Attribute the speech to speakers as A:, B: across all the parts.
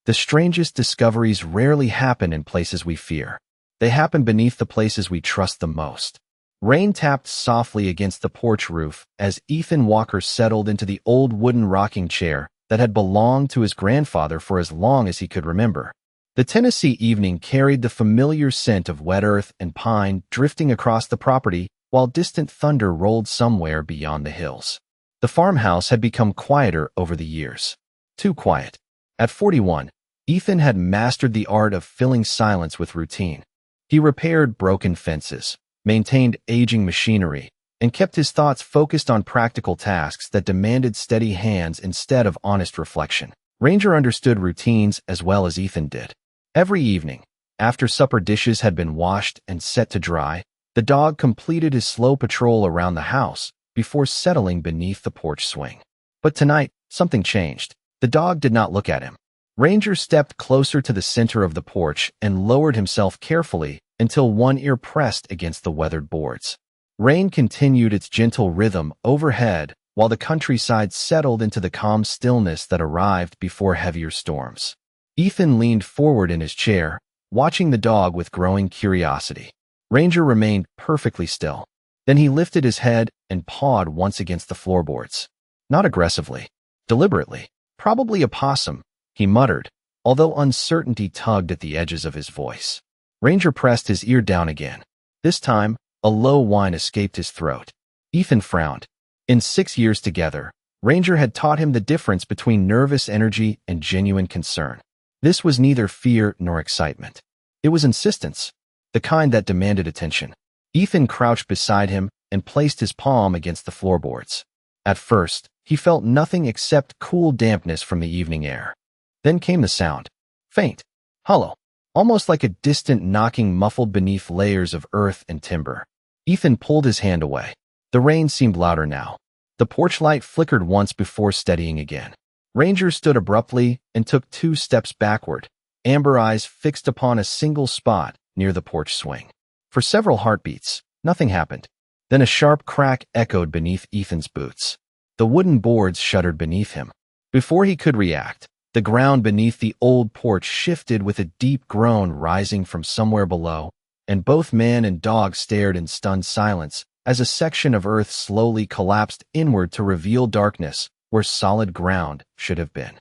A: The strangest discoveries rarely happen in places we fear. They happen beneath the places we trust the most. Rain tapped softly against the porch roof as Ethan Walker settled into the old wooden rocking chair that had belonged to his grandfather for as long as he could remember. The Tennessee evening carried the familiar scent of wet earth and pine drifting across the property while distant thunder rolled somewhere beyond the hills. The farmhouse had become quieter over the years. Too quiet. At 41, Ethan had mastered the art of filling silence with routine. He repaired broken fences, maintained aging machinery, and kept his thoughts focused on practical tasks that demanded steady hands instead of honest reflection. Ranger understood routines as well as Ethan did. Every evening, after supper dishes had been washed and set to dry, the dog completed his slow patrol around the house before settling beneath the porch swing. But tonight, something changed. The dog did not look at him. Ranger stepped closer to the center of the porch and lowered himself carefully until one ear pressed against the weathered boards. Rain continued its gentle rhythm overhead while the countryside settled into the calm stillness that arrived before heavier storms. Ethan leaned forward in his chair, watching the dog with growing curiosity. Ranger remained perfectly still. Then he lifted his head and pawed once against the floorboards. Not aggressively, deliberately. Probably a possum, he muttered, although uncertainty tugged at the edges of his voice. Ranger pressed his ear down again. This time, a low whine escaped his throat. Ethan frowned. In 6 years together, Ranger had taught him the difference between nervous energy and genuine concern. This was neither fear nor excitement. It was insistence, the kind that demanded attention. Ethan crouched beside him and placed his palm against the floorboards. At first, he felt nothing except cool dampness from the evening air. Then came the sound. Faint, hollow, almost like a distant knocking muffled beneath layers of earth and timber. Ethan pulled his hand away. The rain seemed louder now. The porch light flickered once before steadying again. Ranger stood abruptly and took 2 steps backward, amber eyes fixed upon a single spot near the porch swing. For several heartbeats, nothing happened. Then a sharp crack echoed beneath Ethan's boots. The wooden boards shuddered beneath him. Before he could react, the ground beneath the old porch shifted with a deep groan rising from somewhere below, and both man and dog stared in stunned silence as a section of earth slowly collapsed inward to reveal darkness where solid ground should have been.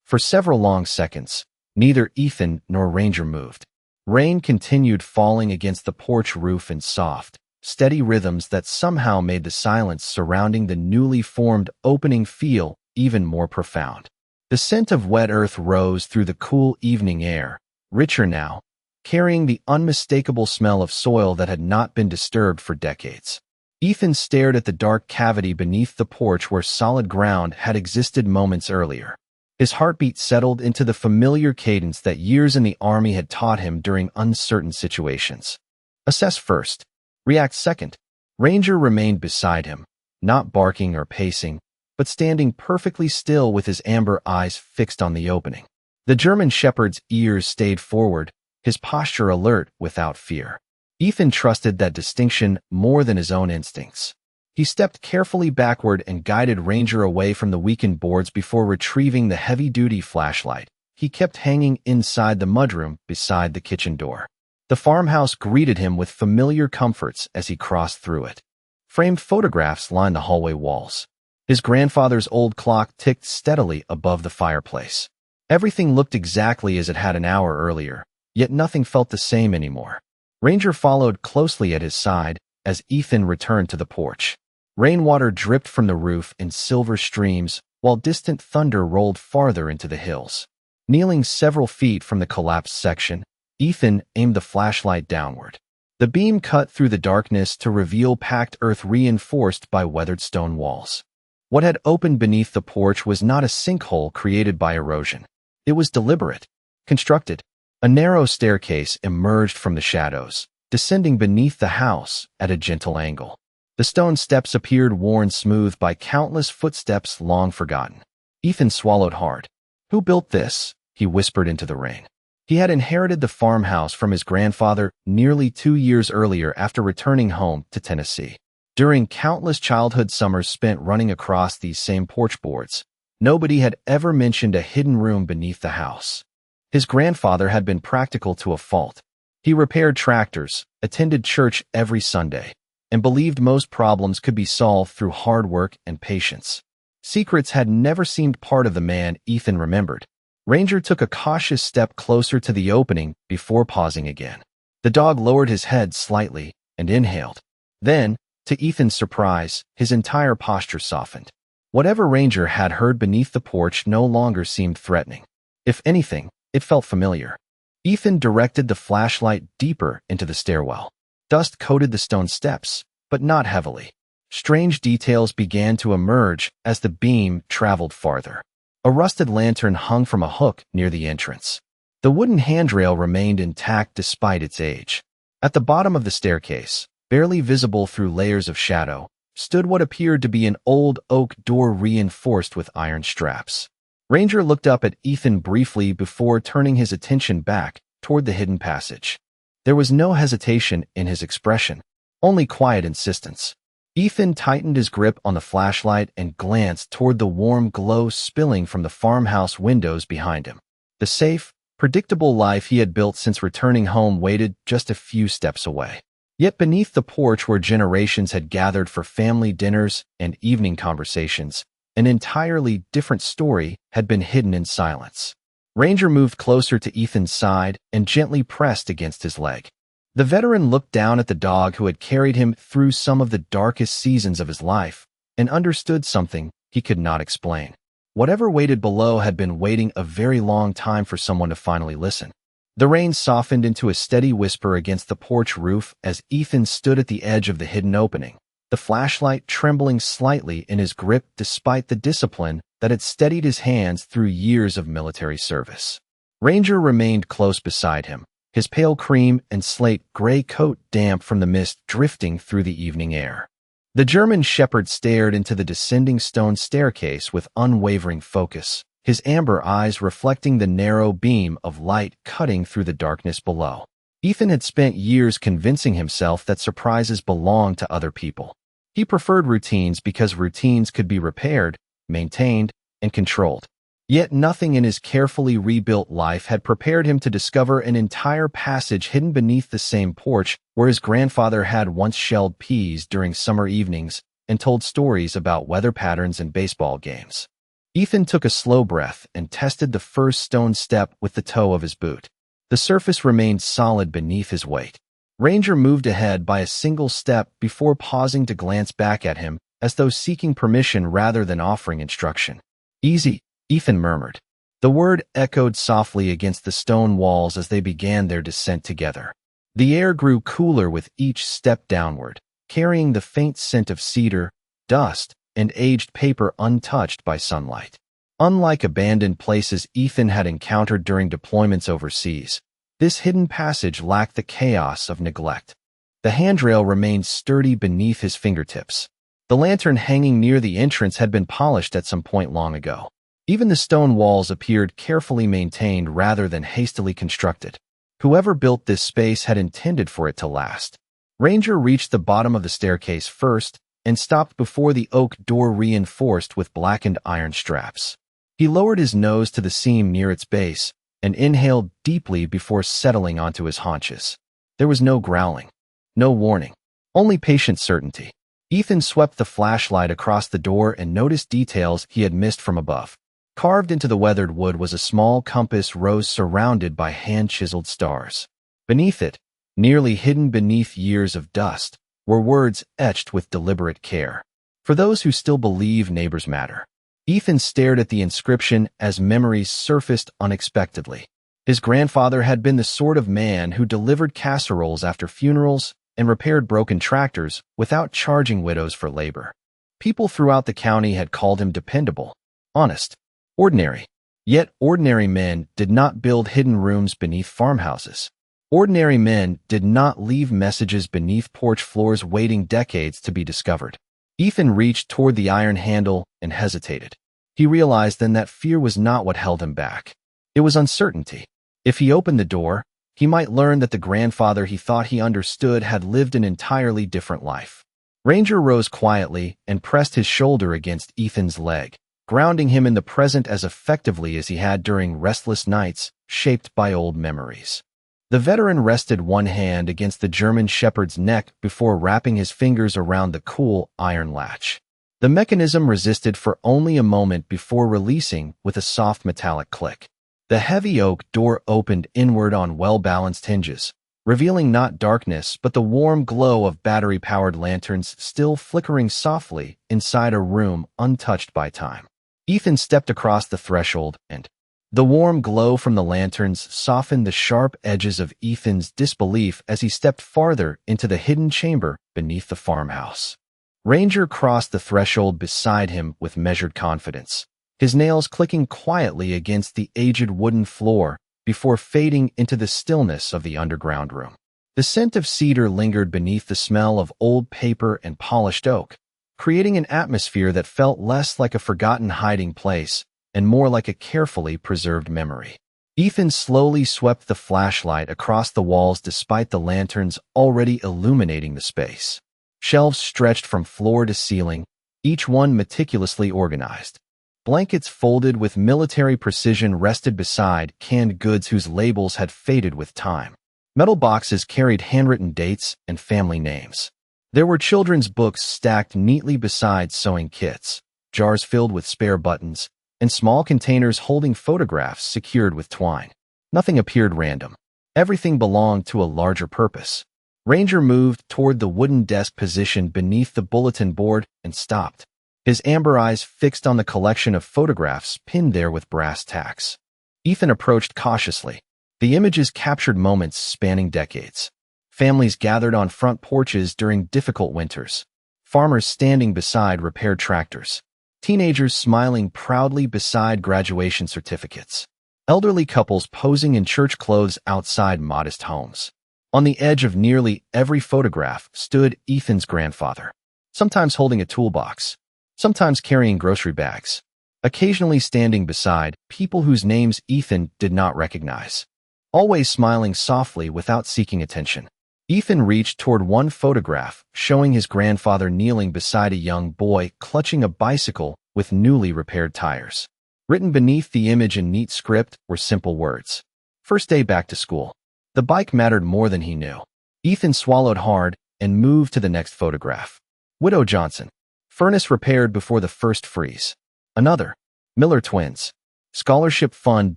A: For several long seconds, neither Ethan nor Ranger moved. Rain continued falling against the porch roof in soft, steady rhythms that somehow made the silence surrounding the newly formed opening feel even more profound. The scent of wet earth rose through the cool evening air, richer now, carrying the unmistakable smell of soil that had not been disturbed for decades. Ethan stared at the dark cavity beneath the porch where solid ground had existed moments earlier. His heartbeat settled into the familiar cadence that years in the army had taught him during uncertain situations. Assess first. React second. Ranger remained beside him, not barking or pacing, but standing perfectly still with his amber eyes fixed on the opening. The German shepherd's ears stayed forward, his posture alert without fear. Ethan trusted that distinction more than his own instincts. He stepped carefully backward and guided Ranger away from the weakened boards before retrieving the heavy-duty flashlight he kept hanging inside the mudroom beside the kitchen door. The farmhouse greeted him with familiar comforts as he crossed through it. Framed photographs lined the hallway walls. His grandfather's old clock ticked steadily above the fireplace. Everything looked exactly as it had an hour earlier, yet nothing felt the same anymore. Ranger followed closely at his side as Ethan returned to the porch. Rainwater dripped from the roof in silver streams, while distant thunder rolled farther into the hills. Kneeling several feet from the collapsed section, Ethan aimed the flashlight downward. The beam cut through the darkness to reveal packed earth reinforced by weathered stone walls. What had opened beneath the porch was not a sinkhole created by erosion. It was deliberate, constructed. A narrow staircase emerged from the shadows, descending beneath the house at a gentle angle. The stone steps appeared worn smooth by countless footsteps long forgotten. Ethan swallowed hard. "Who built this?" he whispered into the rain. He had inherited the farmhouse from his grandfather nearly 2 years earlier after returning home to Tennessee. During countless childhood summers spent running across these same porch boards, nobody had ever mentioned a hidden room beneath the house. His grandfather had been practical to a fault. He repaired tractors, attended church every Sunday, and believed most problems could be solved through hard work and patience. Secrets had never seemed part of the man Ethan remembered. Ranger took a cautious step closer to the opening before pausing again. The dog lowered his head slightly and inhaled. Then, to Ethan's surprise, his entire posture softened. Whatever Ranger had heard beneath the porch no longer seemed threatening. If anything, it felt familiar. Ethan directed the flashlight deeper into the stairwell. Dust coated the stone steps, but not heavily. Strange details began to emerge as the beam traveled farther. A rusted lantern hung from a hook near the entrance. The wooden handrail remained intact despite its age. At the bottom of the staircase, barely visible through layers of shadow, stood what appeared to be an old oak door reinforced with iron straps. Ranger looked up at Ethan briefly before turning his attention back toward the hidden passage. There was no hesitation in his expression, only quiet insistence. Ethan tightened his grip on the flashlight and glanced toward the warm glow spilling from the farmhouse windows behind him. The safe, predictable life he had built since returning home waited just a few steps away. Yet beneath the porch where generations had gathered for family dinners and evening conversations, an entirely different story had been hidden in silence. Ranger moved closer to Ethan's side and gently pressed against his leg. The veteran looked down at the dog who had carried him through some of the darkest seasons of his life and understood something he could not explain. Whatever waited below had been waiting a very long time for someone to finally listen. The rain softened into a steady whisper against the porch roof as Ethan stood at the edge of the hidden opening, the flashlight trembling slightly in his grip despite the discipline that had steadied his hands through years of military service. Ranger remained close beside him, his pale cream and slate gray coat damp from the mist drifting through the evening air. The German shepherd stared into the descending stone staircase with unwavering focus, his amber eyes reflecting the narrow beam of light cutting through the darkness below. Ethan had spent years convincing himself that surprises belonged to other people. He preferred routines because routines could be repaired, maintained, and controlled. Yet nothing in his carefully rebuilt life had prepared him to discover an entire passage hidden beneath the same porch where his grandfather had once shelled peas during summer evenings and told stories about weather patterns and baseball games. Ethan took a slow breath and tested the first stone step with the toe of his boot. The surface remained solid beneath his weight. Ranger moved ahead by a single step before pausing to glance back at him as though seeking permission rather than offering instruction. "Easy," Ethan murmured. The word echoed softly against the stone walls as they began their descent together. The air grew cooler with each step downward, carrying the faint scent of cedar, dust, and aged paper untouched by sunlight. Unlike abandoned places Ethan had encountered during deployments overseas, this hidden passage lacked the chaos of neglect. The handrail remained sturdy beneath his fingertips. The lantern hanging near the entrance had been polished at some point long ago. Even the stone walls appeared carefully maintained rather than hastily constructed. Whoever built this space had intended for it to last. Ranger reached the bottom of the staircase first and stopped before the oak door reinforced with blackened iron straps. He lowered his nose to the seam near its base and inhaled deeply before settling onto his haunches. There was no growling, no warning, only patient certainty. Ethan swept the flashlight across the door and noticed details he had missed from above. Carved into the weathered wood was a small compass rose surrounded by hand-chiseled stars. Beneath it, nearly hidden beneath years of dust, were words etched with deliberate care. For those who still believe neighbors matter. Ethan stared at the inscription as memories surfaced unexpectedly. His grandfather had been the sort of man who delivered casseroles after funerals and repaired broken tractors without charging widows for labor. People throughout the county had called him dependable, honest, ordinary. Yet ordinary men did not build hidden rooms beneath farmhouses. Ordinary men did not leave messages beneath porch floors waiting decades to be discovered. Ethan reached toward the iron handle and hesitated. He realized then that fear was not what held him back. It was uncertainty. If he opened the door, he might learn that the grandfather he thought he understood had lived an entirely different life. Ranger rose quietly and pressed his shoulder against Ethan's leg, grounding him in the present as effectively as he had during restless nights shaped by old memories. The veteran rested one hand against the German shepherd's neck before wrapping his fingers around the cool iron latch. The mechanism resisted for only a moment before releasing with a soft metallic click. The heavy oak door opened inward on well-balanced hinges, revealing not darkness but the warm glow of battery-powered lanterns still flickering softly inside a room untouched by time. Ethan stepped across the threshold, and the warm glow from the lanterns softened the sharp edges of Ethan's disbelief as he stepped farther into the hidden chamber beneath the farmhouse. Ranger crossed the threshold beside him with measured confidence, his nails clicking quietly against the aged wooden floor before fading into the stillness of the underground room. The scent of cedar lingered beneath the smell of old paper and polished oak, creating an atmosphere that felt less like a forgotten hiding place and more like a carefully preserved memory. Ethan slowly swept the flashlight across the walls despite the lanterns already illuminating the space. Shelves stretched from floor to ceiling, each one meticulously organized. Blankets folded with military precision rested beside canned goods whose labels had faded with time. Metal boxes carried handwritten dates and family names. There were children's books stacked neatly beside sewing kits, jars filled with spare buttons, and small containers holding photographs secured with twine. Nothing appeared random. Everything belonged to a larger purpose. Ranger moved toward the wooden desk positioned beneath the bulletin board and stopped, his amber eyes fixed on the collection of photographs pinned there with brass tacks. Ethan approached cautiously. The images captured moments spanning decades. Families gathered on front porches during difficult winters. Farmers standing beside repaired tractors. Teenagers smiling proudly beside graduation certificates. Elderly couples posing in church clothes outside modest homes. On the edge of nearly every photograph stood Ethan's grandfather, sometimes holding a toolbox, sometimes carrying grocery bags, occasionally standing beside people whose names Ethan did not recognize, always smiling softly without seeking attention. Ethan reached toward one photograph showing his grandfather kneeling beside a young boy clutching a bicycle with newly repaired tires. Written beneath the image in neat script were simple words. First day back to school. The bike mattered more than he knew. Ethan swallowed hard and moved to the next photograph. Widow Johnson. Furnace repaired before the first freeze. Another. Miller twins. Scholarship fund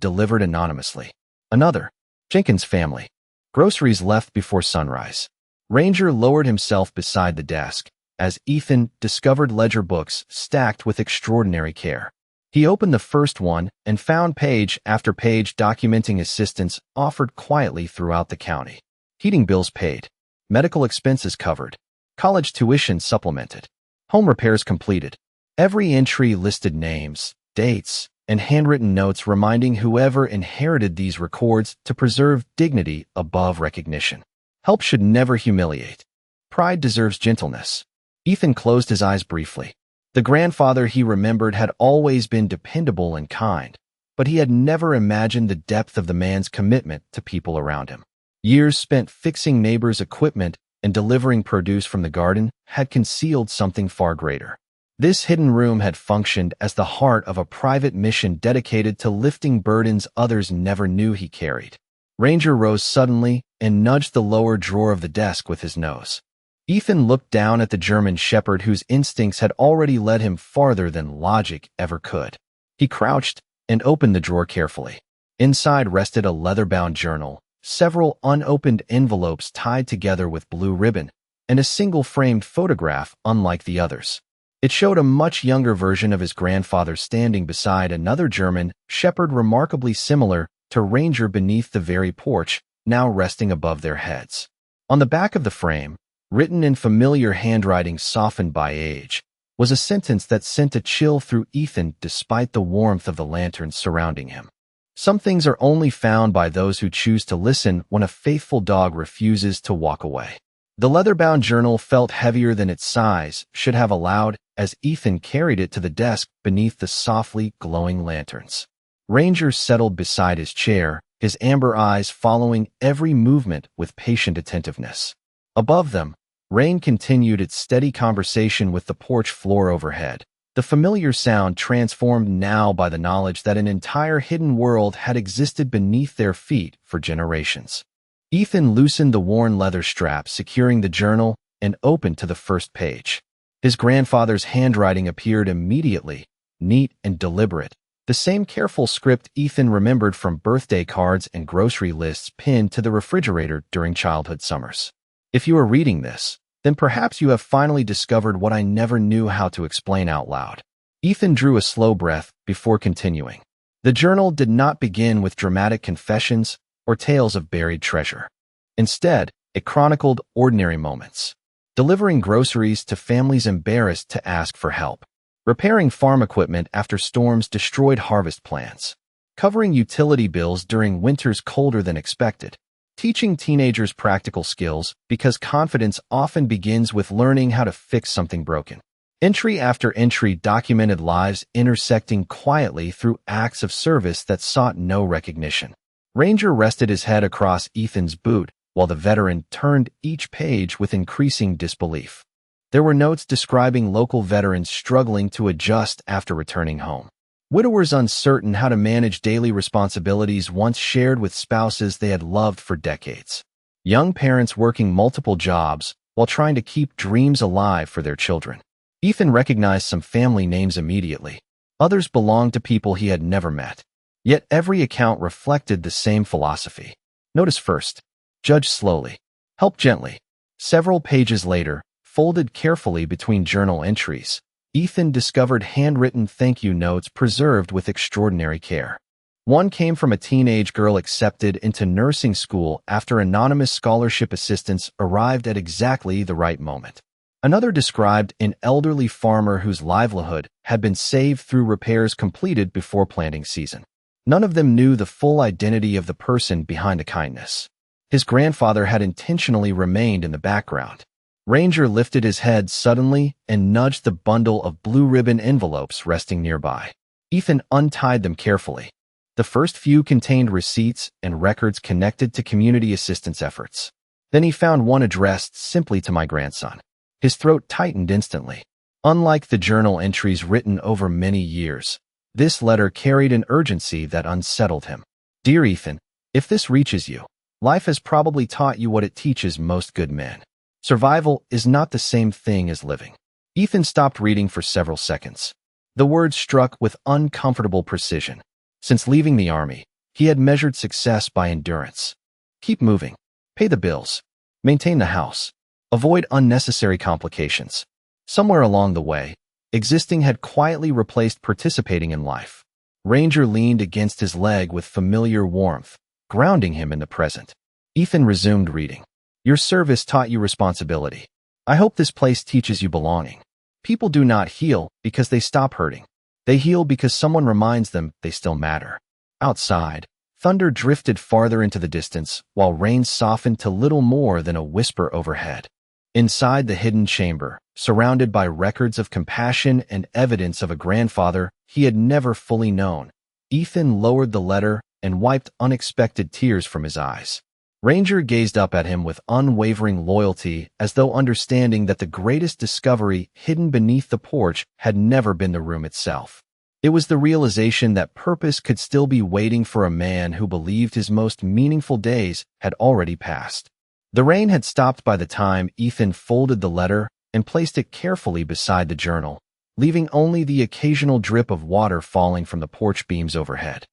A: delivered anonymously. Another. Jenkins family. Groceries left before sunrise. Ranger lowered himself beside the desk as Ethan discovered ledger books stacked with extraordinary care. He opened the first one and found page after page documenting assistance offered quietly throughout the county. Heating bills paid. Medical expenses covered. College tuition supplemented. Home repairs completed. Every entry listed names, dates, and handwritten notes reminding whoever inherited these records to preserve dignity above recognition. Help should never humiliate. Pride deserves gentleness. Ethan closed his eyes briefly. The grandfather he remembered had always been dependable and kind, but he had never imagined the depth of the man's commitment to people around him. Years spent fixing neighbors' equipment and delivering produce from the garden had concealed something far greater. This hidden room had functioned as the heart of a private mission dedicated to lifting burdens others never knew he carried. Ranger rose suddenly and nudged the lower drawer of the desk with his nose. Ethan looked down at the German shepherd whose instincts had already led him farther than logic ever could. He crouched and opened the drawer carefully. Inside rested a leather-bound journal, several unopened envelopes tied together with blue ribbon, and a single framed photograph unlike the others. It showed a much younger version of his grandfather standing beside another German shepherd remarkably similar to Ranger beneath the very porch, now resting above their heads. On the back of the frame, written in familiar handwriting softened by age, was a sentence that sent a chill through Ethan despite the warmth of the lanterns surrounding him. Some things are only found by those who choose to listen when a faithful dog refuses to walk away. The leather-bound journal felt heavier than its size should have allowed as Ethan carried it to the desk beneath the softly glowing lanterns. Ranger settled beside his chair, his amber eyes following every movement with patient attentiveness. Above them, rain continued its steady conversation with the porch floor overhead, the familiar sound transformed now by the knowledge that an entire hidden world had existed beneath their feet for generations. Ethan loosened the worn leather strap securing the journal and opened to the first page. His grandfather's handwriting appeared immediately, neat and deliberate, the same careful script Ethan remembered from birthday cards and grocery lists pinned to the refrigerator during childhood summers. If you are reading this, then perhaps you have finally discovered what I never knew how to explain out loud. Ethan drew a slow breath before continuing. The journal did not begin with dramatic confessions or tales of buried treasure. Instead, it chronicled ordinary moments. Delivering groceries to families embarrassed to ask for help. Repairing farm equipment after storms destroyed harvest plans. Covering utility bills during winters colder than expected. Teaching teenagers practical skills because confidence often begins with learning how to fix something broken. Entry after entry documented lives intersecting quietly through acts of service that sought no recognition. Ranger rested his head across Ethan's boot, while the veteran turned each page with increasing disbelief. There were notes describing local veterans struggling to adjust after returning home. Widowers uncertain how to manage daily responsibilities once shared with spouses they had loved for decades. Young parents working multiple jobs while trying to keep dreams alive for their children. Ethan recognized some family names immediately. Others belonged to people he had never met. Yet every account reflected the same philosophy. Notice first. Judge slowly. Help gently. Several pages later, folded carefully between journal entries, Ethan discovered handwritten thank you notes preserved with extraordinary care. One came from a teenage girl accepted into nursing school after anonymous scholarship assistance arrived at exactly the right moment. Another described an elderly farmer whose livelihood had been saved through repairs completed before planting season. None of them knew the full identity of the person behind the kindness. His grandfather had intentionally remained in the background. Ranger lifted his head suddenly and nudged the bundle of blue ribbon envelopes resting nearby. Ethan untied them carefully. The first few contained receipts and records connected to community assistance efforts. Then he found one addressed simply to my grandson. His throat tightened instantly. Unlike the journal entries written over many years, this letter carried an urgency that unsettled him. Dear Ethan, if this reaches you, life has probably taught you what it teaches most good men. Survival is not the same thing as living. Ethan stopped reading for several seconds. The words struck with uncomfortable precision. Since leaving the army, he had measured success by endurance. Keep moving. Pay the bills. Maintain the house. Avoid unnecessary complications. Somewhere along the way, existing had quietly replaced participating in life. Ranger leaned against his leg with familiar warmth, grounding him in the present. Ethan resumed reading. Your service taught you responsibility. I hope this place teaches you belonging. People do not heal because they stop hurting. They heal because someone reminds them they still matter. Outside, thunder drifted farther into the distance, while rain softened to little more than a whisper overhead. Inside the hidden chamber, surrounded by records of compassion and evidence of a grandfather he had never fully known, Ethan lowered the letter and wiped unexpected tears from his eyes. Ranger gazed up at him with unwavering loyalty, as though understanding that the greatest discovery hidden beneath the porch had never been the room itself. It was the realization that purpose could still be waiting for a man who believed his most meaningful days had already passed. The rain had stopped by the time Ethan folded the letter and placed it carefully beside the journal, leaving only the occasional drip of water falling from the porch beams overhead.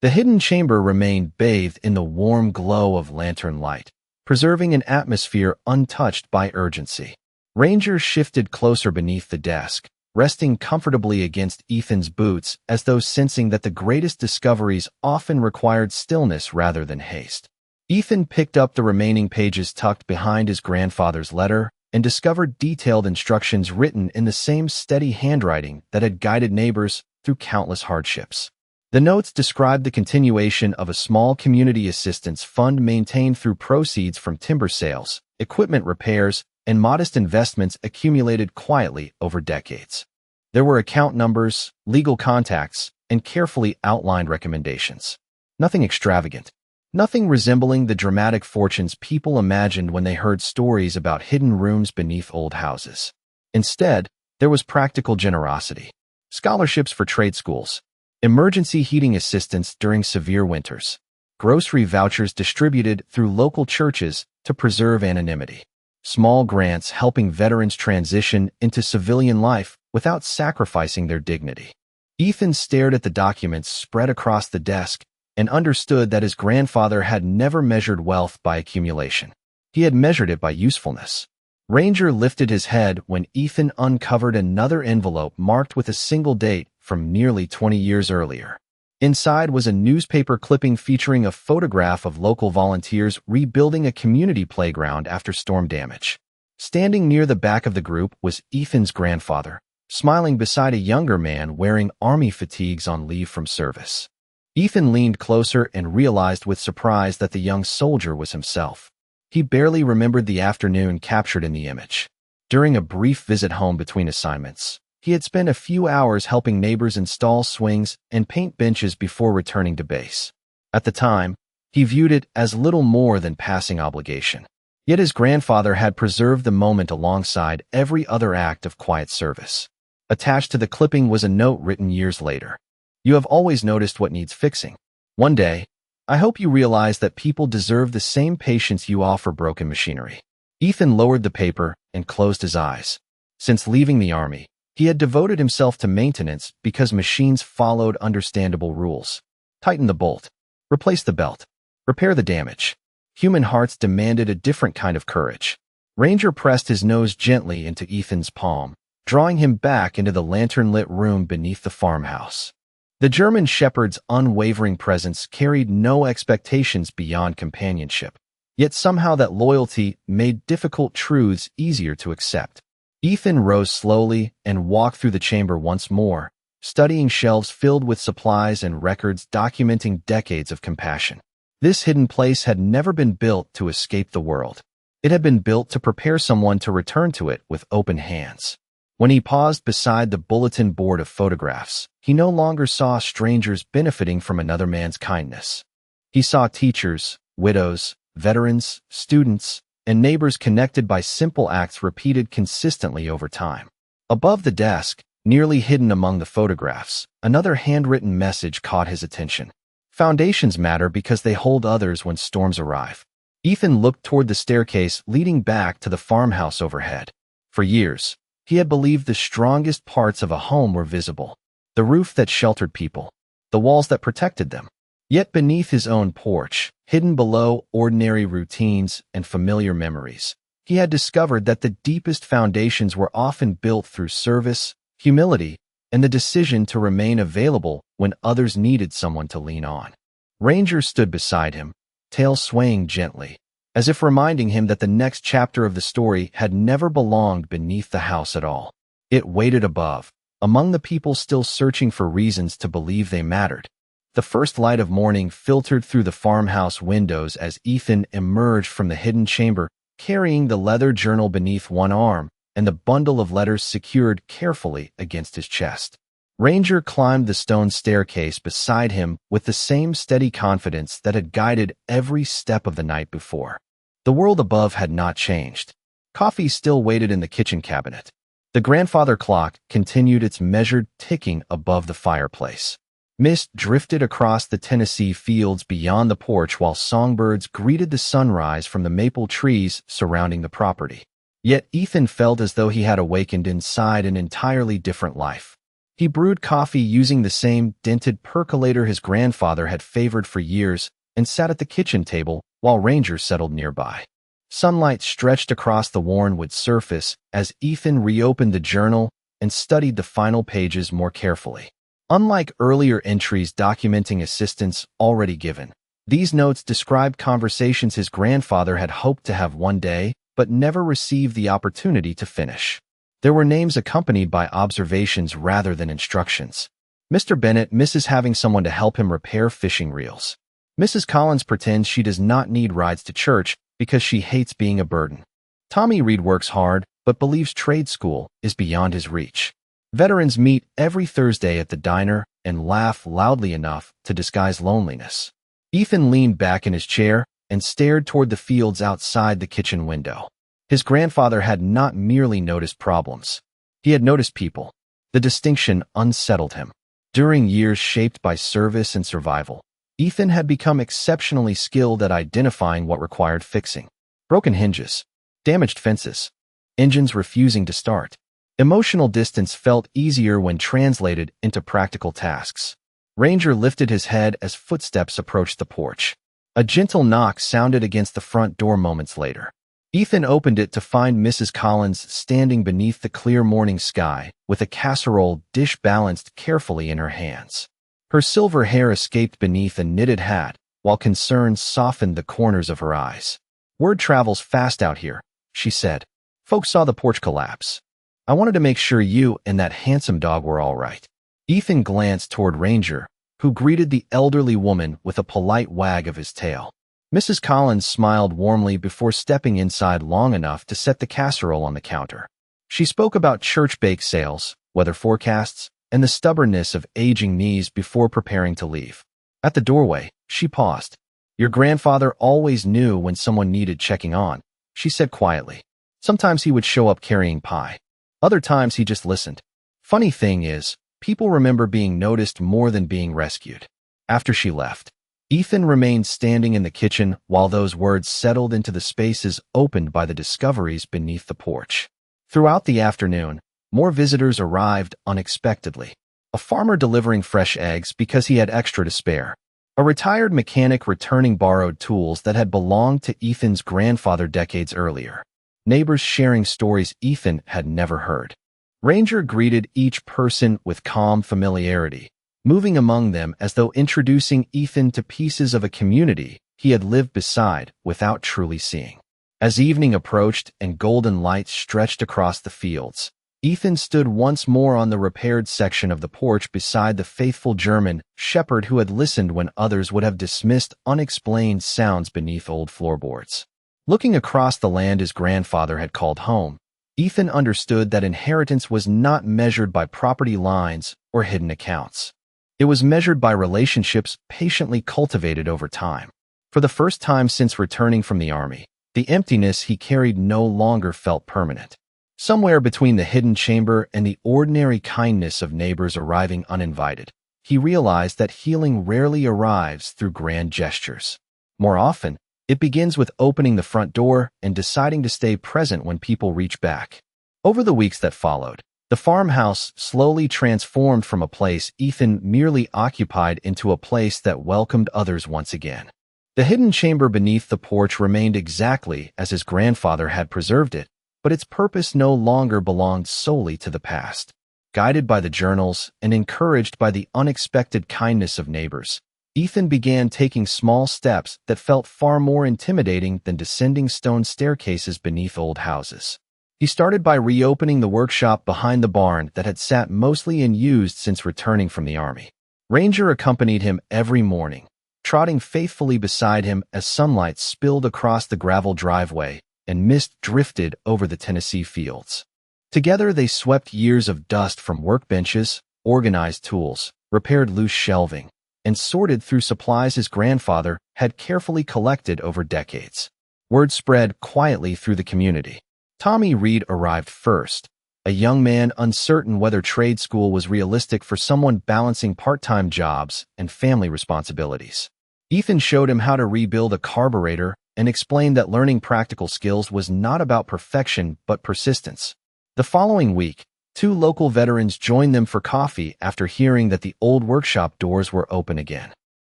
A: The hidden chamber remained bathed in the warm glow of lantern light, preserving an atmosphere untouched by urgency. Ranger shifted closer beneath the desk, resting comfortably against Ethan's boots as though sensing that the greatest discoveries often required stillness rather than haste. Ethan picked up the remaining pages tucked behind his grandfather's letter and discovered detailed instructions written in the same steady handwriting that had guided neighbors through countless hardships. The notes described the continuation of a small community assistance fund maintained through proceeds from timber sales, equipment repairs, and modest investments accumulated quietly over decades. There were account numbers, legal contacts, and carefully outlined recommendations. Nothing extravagant. Nothing resembling the dramatic fortunes people imagined when they heard stories about hidden rooms beneath old houses. Instead, there was practical generosity. scholarships for trade schools, emergency heating assistance during severe winters, grocery vouchers distributed through local churches to preserve anonymity, small grants helping veterans transition into civilian life without sacrificing their dignity. Ethan stared at the documents spread across the desk and understood that his grandfather had never measured wealth by accumulation. He had measured it by usefulness. Ranger lifted his head when Ethan uncovered another envelope marked with a single date from nearly 20 years earlier. Inside was a newspaper clipping featuring a photograph of local volunteers rebuilding a community playground after storm damage. Standing near the back of the group was Ethan's grandfather, smiling beside a younger man wearing army fatigues on leave from service. Ethan leaned closer and realized with surprise that the young soldier was himself. He barely remembered the afternoon captured in the image. During a brief visit home between assignments, he had spent a few hours helping neighbors install swings and paint benches before returning to base. At the time, he viewed it as little more than passing obligation. Yet his grandfather had preserved the moment alongside every other act of quiet service. Attached to the clipping was a note written years later. "You have always noticed what needs fixing. One day, I hope you realize that people deserve the same patience you offer broken machinery." Ethan lowered the paper and closed his eyes. Since leaving the army, he had devoted himself to maintenance because machines followed understandable rules. Tighten the bolt, replace the belt, repair the damage. Human hearts demanded a different kind of courage. Ranger pressed his nose gently into Ethan's palm, drawing him back into the lantern-lit room beneath the farmhouse. The German shepherd's unwavering presence carried no expectations beyond companionship, yet somehow that loyalty made difficult truths easier to accept. Ethan rose slowly and walked through the chamber once more, studying shelves filled with supplies and records documenting decades of compassion. This hidden place had never been built to escape the world. It had been built to prepare someone to return to it with open hands. When he paused beside the bulletin board of photographs, he no longer saw strangers benefiting from another man's kindness. He saw teachers, widows, veterans, students, and neighbors connected by simple acts repeated consistently over time. Above the desk, nearly hidden among the photographs, another handwritten message caught his attention. "Foundations matter because they hold others when storms arrive." Ethan looked toward the staircase leading back to the farmhouse overhead. For years, he had believed the strongest parts of a home were visible. The roof that sheltered people, the walls that protected them. Yet beneath his own porch, hidden below ordinary routines and familiar memories, he had discovered that the deepest foundations were often built through service, humility, and the decision to remain available when others needed someone to lean on. Ranger stood beside him, tail swaying gently, as if reminding him that the next chapter of the story had never belonged beneath the house at all. It waited above, among the people still searching for reasons to believe they mattered. The first light of morning filtered through the farmhouse windows as Ethan emerged from the hidden chamber, carrying the leather journal beneath one arm and the bundle of letters secured carefully against his chest. Ranger climbed the stone staircase beside him with the same steady confidence that had guided every step of the night before. The world above had not changed. Coffee still waited in the kitchen cabinet. The grandfather clock continued its measured ticking above the fireplace. Mist drifted across the Tennessee fields beyond the porch while songbirds greeted the sunrise from the maple trees surrounding the property. Yet Ethan felt as though he had awakened inside an entirely different life. He brewed coffee using the same dented percolator his grandfather had favored for years and sat at the kitchen table while Ranger settled nearby. Sunlight stretched across the worn wood surface as Ethan reopened the journal and studied the final pages more carefully. Unlike earlier entries documenting assistance already given, these notes described conversations his grandfather had hoped to have one day, but never received the opportunity to finish. There were names accompanied by observations rather than instructions. Mr. Bennett misses having someone to help him repair fishing reels. Mrs. Collins pretends she does not need rides to church because she hates being a burden. Tommy Reed works hard, but believes trade school is beyond his reach. Veterans meet every Thursday at the diner and laugh loudly enough to disguise loneliness. Ethan leaned back in his chair and stared toward the fields outside the kitchen window. His grandfather had not merely noticed problems. He had noticed people. The distinction unsettled him. During years shaped by service and survival, Ethan had become exceptionally skilled at identifying what required fixing. Broken hinges, damaged fences, engines refusing to start. Emotional distance felt easier when translated into practical tasks. Ranger lifted his head as footsteps approached the porch. A gentle knock sounded against the front door moments later. Ethan opened it to find Mrs. Collins standing beneath the clear morning sky, with a casserole dish balanced carefully in her hands. Her silver hair escaped beneath a knitted hat, while concern softened the corners of her eyes. "Word travels fast out here," she said. "Folks saw the porch collapse. I wanted to make sure you and that handsome dog were all right." Ethan glanced toward Ranger, who greeted the elderly woman with a polite wag of his tail. Mrs. Collins smiled warmly before stepping inside long enough to set the casserole on the counter. She spoke about church bake sales, weather forecasts, and the stubbornness of aging knees before preparing to leave. At the doorway, she paused. "Your grandfather always knew when someone needed checking on," she said quietly. "Sometimes he would show up carrying pie. Other times he just listened. Funny thing is, people remember being noticed more than being rescued." After she left, Ethan remained standing in the kitchen while those words settled into the spaces opened by the discoveries beneath the porch. Throughout the afternoon, more visitors arrived unexpectedly. A farmer delivering fresh eggs because he had extra to spare. A retired mechanic returning borrowed tools that had belonged to Ethan's grandfather decades earlier. Neighbors sharing stories Ethan had never heard. Ranger greeted each person with calm familiarity, moving among them as though introducing Ethan to pieces of a community he had lived beside without truly seeing. As evening approached and golden lights stretched across the fields, Ethan stood once more on the repaired section of the porch beside the faithful German shepherd who had listened when others would have dismissed unexplained sounds beneath old floorboards. Looking across the land his grandfather had called home, Ethan understood that inheritance was not measured by property lines or hidden accounts. It was measured by relationships patiently cultivated over time. For the first time since returning from the army, the emptiness he carried no longer felt permanent. Somewhere between the hidden chamber and the ordinary kindness of neighbors arriving uninvited, he realized that healing rarely arrives through grand gestures. More often, it begins with opening the front door and deciding to stay present when people reach back. Over the weeks that followed, the farmhouse slowly transformed from a place Ethan merely occupied into a place that welcomed others once again. The hidden chamber beneath the porch remained exactly as his grandfather had preserved it, but its purpose no longer belonged solely to the past. Guided by the journals and encouraged by the unexpected kindness of neighbors, Ethan began taking small steps that felt far more intimidating than descending stone staircases beneath old houses. He started by reopening the workshop behind the barn that had sat mostly unused since returning from the army. Ranger accompanied him every morning, trotting faithfully beside him as sunlight spilled across the gravel driveway and mist drifted over the Tennessee fields. Together they swept years of dust from workbenches, organized tools, repaired loose shelving, and sorted through supplies his grandfather had carefully collected over decades. Word spread quietly through the community. Tommy Reed arrived first, a young man uncertain whether trade school was realistic for someone balancing part-time jobs and family responsibilities. Ethan showed him how to rebuild a carburetor and explained that learning practical skills was not about perfection but persistence. The following week, 2 local veterans joined them for coffee after hearing that the old workshop doors were open again.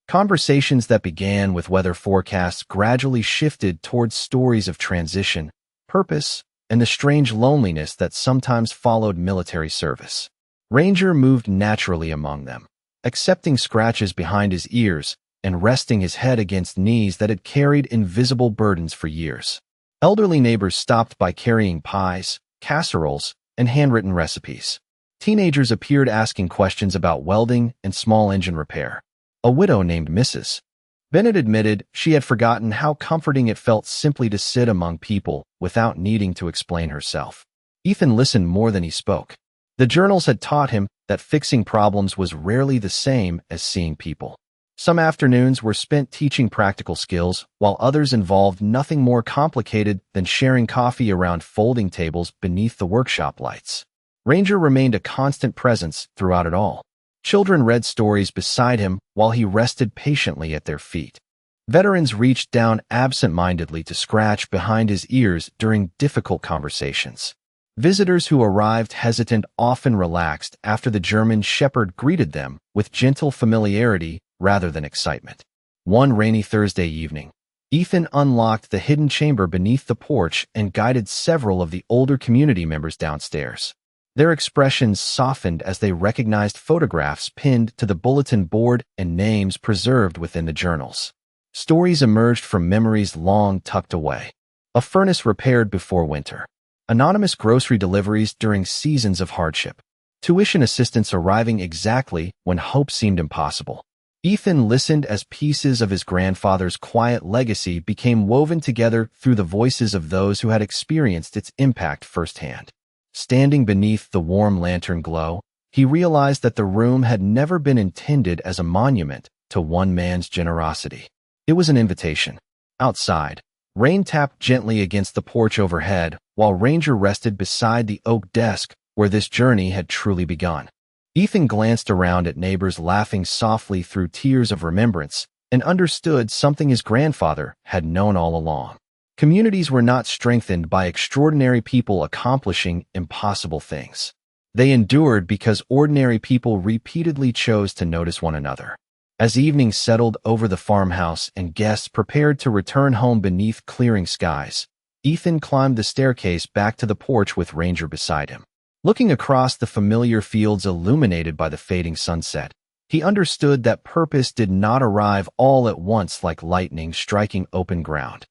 A: Conversations that began with weather forecasts gradually shifted towards stories of transition, purpose, and the strange loneliness that sometimes followed military service. Ranger moved naturally among them, accepting scratches behind his ears and resting his head against knees that had carried invisible burdens for years. Elderly neighbors stopped by carrying pies, casseroles, and handwritten recipes. Teenagers appeared asking questions about welding and small engine repair. A widow named Mrs. Bennett admitted she had forgotten how comforting it felt simply to sit among people without needing to explain herself. Ethan listened more than he spoke. The journals had taught him that fixing problems was rarely the same as seeing people. Some afternoons were spent teaching practical skills, while others involved nothing more complicated than sharing coffee around folding tables beneath the workshop lights. Ranger remained a constant presence throughout it all. Children read stories beside him while he rested patiently at their feet. Veterans reached down absent-mindedly to scratch behind his ears during difficult conversations. Visitors who arrived hesitant often relaxed after the German shepherd greeted them with gentle familiarity rather than excitement. One rainy Thursday evening, Ethan unlocked the hidden chamber beneath the porch and guided several of the older community members downstairs. Their expressions softened as they recognized photographs pinned to the bulletin board and names preserved within the journals. Stories emerged from memories long tucked away. A furnace repaired before winter. Anonymous grocery deliveries during seasons of hardship. Tuition assistance arriving exactly when hope seemed impossible. Ethan listened as pieces of his grandfather's quiet legacy became woven together through the voices of those who had experienced its impact firsthand. Standing beneath the warm lantern glow, he realized that the room had never been intended as a monument to one man's generosity. It was an invitation. Outside, rain tapped gently against the porch overhead, while Ranger rested beside the oak desk where this journey had truly begun. Ethan glanced around at neighbors laughing softly through tears of remembrance and understood something his grandfather had known all along. Communities were not strengthened by extraordinary people accomplishing impossible things. They endured because ordinary people repeatedly chose to notice one another. As evening settled over the farmhouse and guests prepared to return home beneath clearing skies, Ethan climbed the staircase back to the porch with Ranger beside him. Looking across the familiar fields illuminated by the fading sunset, he understood that purpose did not arrive all at once like lightning striking open ground.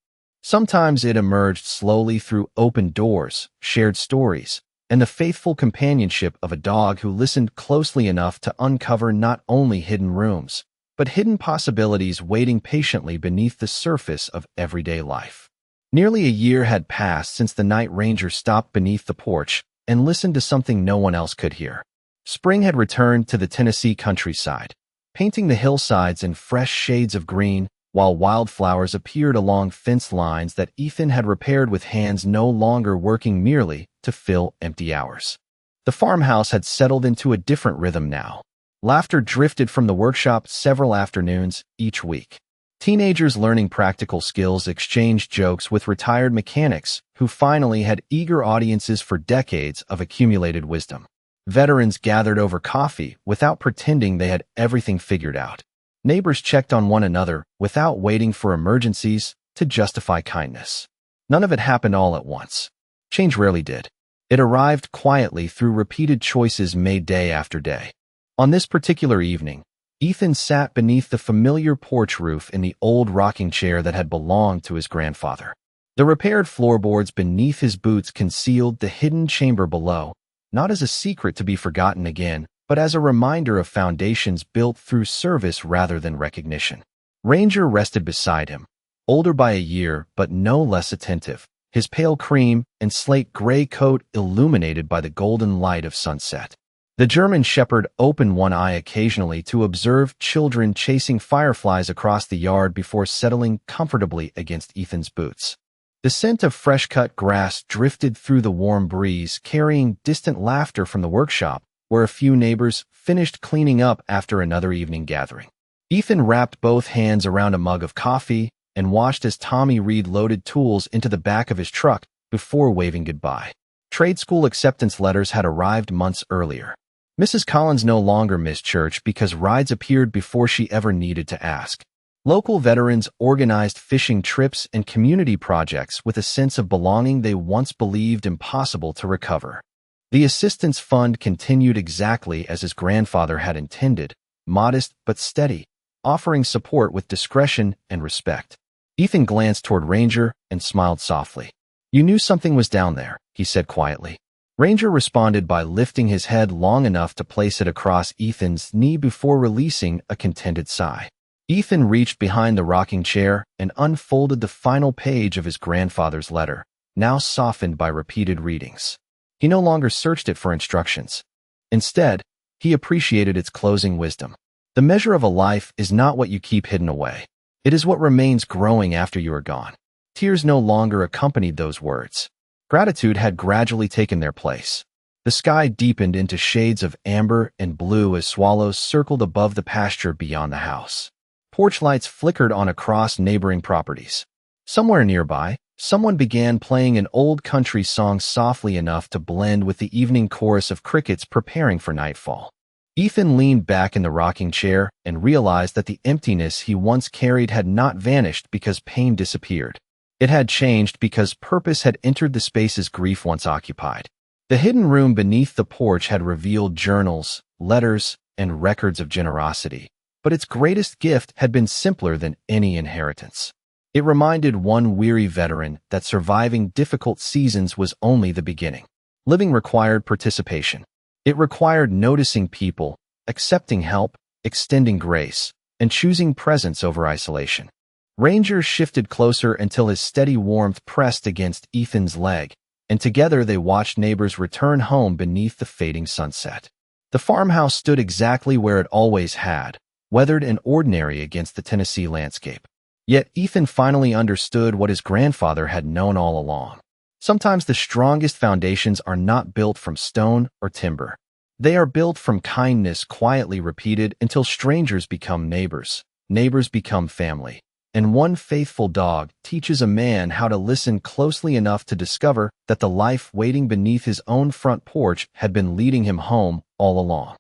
A: Sometimes it emerged slowly through open doors, shared stories, and the faithful companionship of a dog who listened closely enough to uncover not only hidden rooms, but hidden possibilities waiting patiently beneath the surface of everyday life. Nearly a year had passed since the night Ranger stopped beneath the porch and listened to something no one else could hear. Spring had returned to the Tennessee countryside, painting the hillsides in fresh shades of green, while wildflowers appeared along fence lines that Ethan had repaired with hands no longer working merely to fill empty hours. The farmhouse had settled into a different rhythm now. Laughter drifted from the workshop several afternoons each week. Teenagers learning practical skills exchanged jokes with retired mechanics who finally had eager audiences for decades of accumulated wisdom. Veterans gathered over coffee without pretending they had everything figured out. Neighbors checked on one another without waiting for emergencies to justify kindness. None of it happened all at once. Change rarely did. It arrived quietly through repeated choices made day after day. On this particular evening, Ethan sat beneath the familiar porch roof in the old rocking chair that had belonged to his grandfather. The repaired floorboards beneath his boots concealed the hidden chamber below, not as a secret to be forgotten again, but as a reminder of foundations built through service rather than recognition. Ranger rested beside him, older by a year but no less attentive, his pale cream and slate gray coat illuminated by the golden light of sunset. The German shepherd opened one eye occasionally to observe children chasing fireflies across the yard before settling comfortably against Ethan's boots. The scent of fresh-cut grass drifted through the warm breeze, carrying distant laughter from the workshop, where a few neighbors finished cleaning up after another evening gathering. Ethan wrapped both hands around a mug of coffee and watched as Tommy Reed loaded tools into the back of his truck before waving goodbye. Trade school acceptance letters had arrived months earlier. Mrs. Collins no longer missed church because rides appeared before she ever needed to ask. Local veterans organized fishing trips and community projects with a sense of belonging they once believed impossible to recover. The assistance fund continued exactly as his grandfather had intended, modest but steady, offering support with discretion and respect. Ethan glanced toward Ranger and smiled softly. "You knew something was down there," he said quietly. Ranger responded by lifting his head long enough to place it across Ethan's knee before releasing a contented sigh. Ethan reached behind the rocking chair and unfolded the final page of his grandfather's letter, now softened by repeated readings. He no longer searched it for instructions. Instead, he appreciated its closing wisdom. The measure of a life is not what you keep hidden away. It is what remains growing after you are gone. Tears no longer accompanied those words. Gratitude had gradually taken their place. The sky deepened into shades of amber and blue as swallows circled above the pasture beyond the house. Porch lights flickered on across neighboring properties. Somewhere nearby, someone began playing an old country song softly enough to blend with the evening chorus of crickets preparing for nightfall. Ethan leaned back in the rocking chair and realized that the emptiness he once carried had not vanished because pain disappeared. It had changed because purpose had entered the spaces grief once occupied. The hidden room beneath the porch had revealed journals, letters, and records of generosity, but its greatest gift had been simpler than any inheritance. It reminded one weary veteran that surviving difficult seasons was only the beginning. Living required participation. It required noticing people, accepting help, extending grace, and choosing presence over isolation. Ranger shifted closer until his steady warmth pressed against Ethan's leg, and together they watched neighbors return home beneath the fading sunset. The farmhouse stood exactly where it always had, weathered and ordinary against the Tennessee landscape. Yet Ethan finally understood what his grandfather had known all along. Sometimes the strongest foundations are not built from stone or timber. They are built from kindness quietly repeated until strangers become neighbors, neighbors become family, and one faithful dog teaches a man how to listen closely enough to discover that the life waiting beneath his own front porch had been leading him home all along.